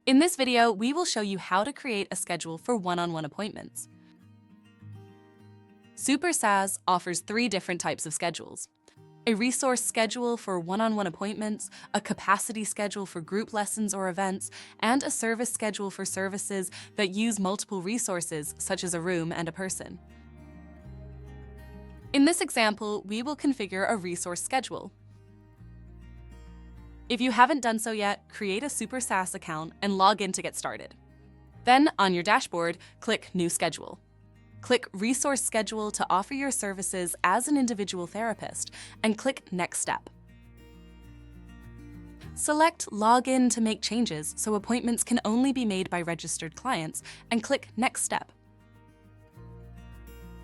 In this video, we will show you how to create a schedule for one-on-one appointments. SuperSaaS offers 3 different types of schedules: a resource schedule for one-on-one appointments, a capacity schedule for group lessons or events, and a service schedule for services that use multiple resources, such as a room and a person. In this example, we will configure a resource schedule. If you haven't done so yet, create a SuperSaaS account and log in to get started. Then, on your dashboard, click New Schedule. Click Resource Schedule to offer your services as an individual therapist, and click Next Step. Select Login to make changes so appointments can only be made by registered clients, and click Next Step.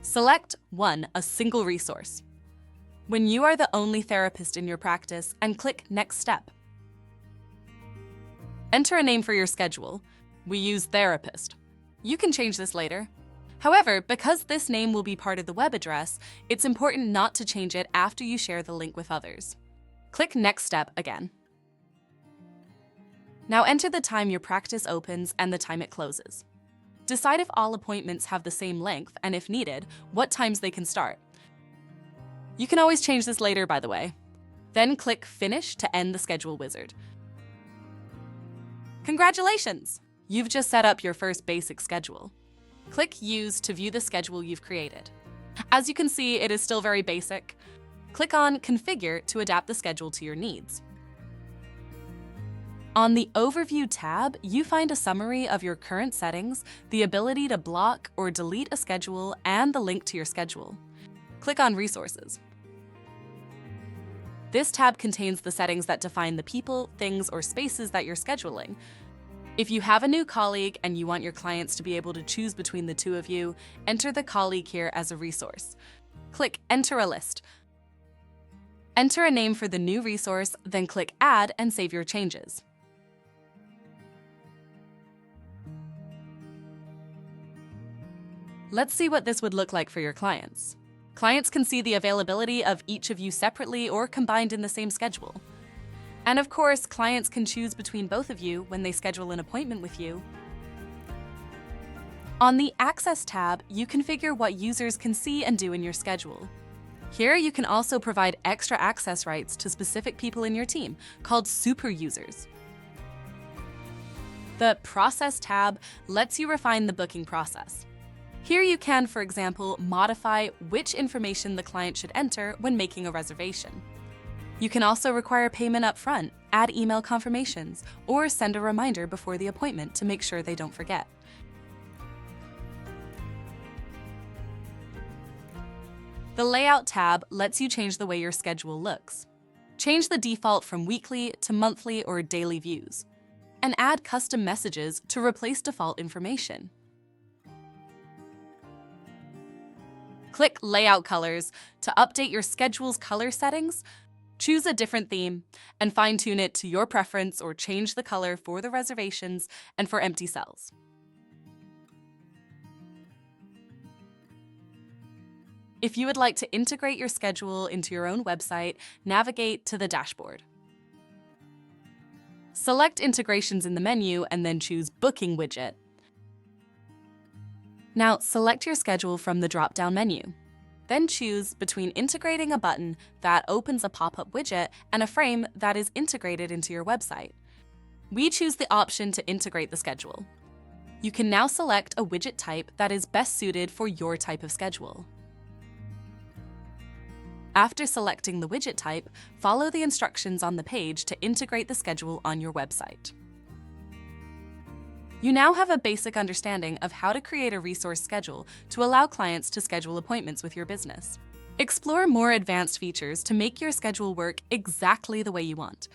Select 1, a single resource, when you are the only therapist in your practice, and click Next Step. Enter a name for your schedule. We use Therapist. You can change this later. However, because this name will be part of the web address, it's important not to change it after you share the link with others. Click Next Step again. Now enter the time your practice opens and the time it closes. Decide if all appointments have the same length and, if needed, what times they can start. You can always change this later, by the way. Then click Finish to end the schedule wizard. Congratulations! You've just set up your first basic schedule. Click Use to view the schedule you've created. As you can see, it is still very basic. Click on Configure to adapt the schedule to your needs. On the Overview tab, you find a summary of your current settings, the ability to block or delete a schedule, and the link to your schedule. Click on Resources. This tab contains the settings that define the people, things, or spaces that you're scheduling. If you have a new colleague and you want your clients to be able to choose between the two of you, enter the colleague here as a resource. Click Enter a List. Enter a name for the new resource, then click Add and save your changes. Let's see what this would look like for your clients. Clients can see the availability of each of you separately or combined in the same schedule. And of course, clients can choose between both of you when they schedule an appointment with you. On the Access tab, you configure what users can see and do in your schedule. Here, you can also provide extra access rights to specific people in your team, called super users. The Process tab lets you refine the booking process. Here you can, for example, modify which information the client should enter when making a reservation. You can also require payment up front, add email confirmations, or send a reminder before the appointment to make sure they don't forget. The Layout tab lets you change the way your schedule looks. Change the default from weekly to monthly or daily views, and add custom messages to replace default information. Click Layout Colors to update your schedule's color settings. Choose a different theme and fine-tune it to your preference, or change the color for the reservations and for empty cells. If you would like to integrate your schedule into your own website, navigate to the dashboard. Select Integrations in the menu and then choose Booking widget. Now, select your schedule from the drop-down menu. Then choose between integrating a button that opens a pop-up widget and a frame that is integrated into your website. We choose the option to integrate the schedule. You can now select a widget type that is best suited for your type of schedule. After selecting the widget type, follow the instructions on the page to integrate the schedule on your website. You now have a basic understanding of how to create a resource schedule to allow clients to schedule appointments with your business. Explore more advanced features to make your schedule work exactly the way you want.